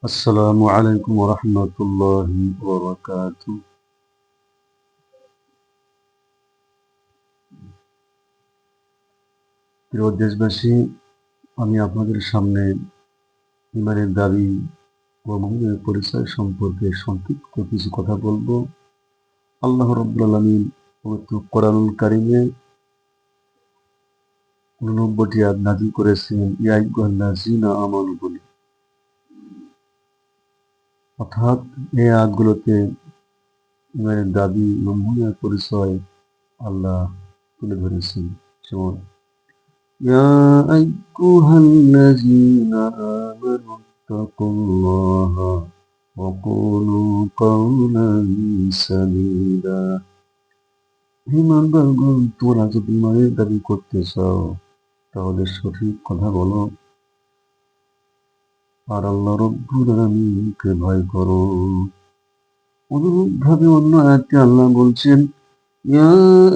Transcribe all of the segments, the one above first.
আসসালামু আলাইকুম রহমতুল্লাহি ওয়া প্রিয় দেশবাসী, আমি আপনাদের সামনে ইমানের দাবি ও মুমিনের পরিচয় সম্পর্কে সংক্ষিপ্ত কিছু কথা বলবো। আল্লাহ রাব্বুল আলামিন পবিত্র কোরআনুল কারীমে ৮৯টি আয়াত নাযিল করেছেন ইয়া আইয়ুহাল্লাযীনা আমানু বলে। অর্থাৎ এই আয়াতগুলোতে ইমানের দাবি এবং মুমিনের পরিচয় আল্লাহ তুলে ধরেছেন। যেমন يا أيها الذين آمنوا اتقوا الله وقولوا قولا سديدا। ইমানদারগণ, তোমরা যদি ইমানের দাবি করতে চাও তাহলে সঠিক কথা বলো আর আল্লাহ রাব্বুল আলামিনকে ভয় করো। অনুরূপভাবে অন্য আয়াতে আল্লাহ বলছেন ইয়া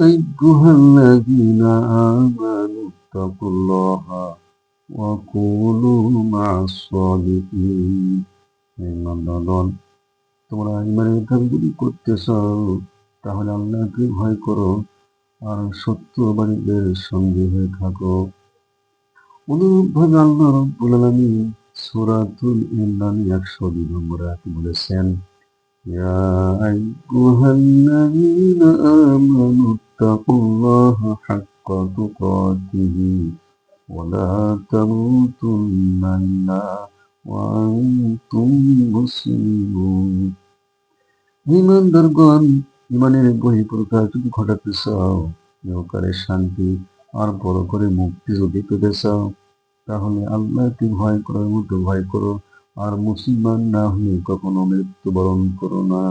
আইয়ুহাল্লাযীনা আমানু তাকুল্লাহা وَكُونُوا مَعَ الصَّادِقِينَ। ইমানদারগণ, তোমরা ইমানের দাবি যদি করতে চাও তাহলে আল্লাহকে ভয় করো আর সত্যবাদীদের সঙ্গে হয়ে থাকো। অনুরূপভাবে আল্লাহ রাব্বুল আলামিন সূরাতুল ইমরান ১০২ নম্বর আয়াতে বলেছেন ইয়া আইয়ুহাল্লাযীনা আমানুত্তাকুল্লাহা হাক্কা তুকাতিহি ولا تموتن إلا وأنتم مسلمون। ঈমানদারগণ, ঈমানের বহিঃপ্রকাশ যদি ঘটাতে চাও, ইহকালের শান্তি আর পরকালে মুক্তি যদি পেতে চাও, তাহলে আল্লাহকে ভয় করার মতো ভয় করো আর মুসলমান না হয়ে কখনো মৃত্যুবরণ করো না।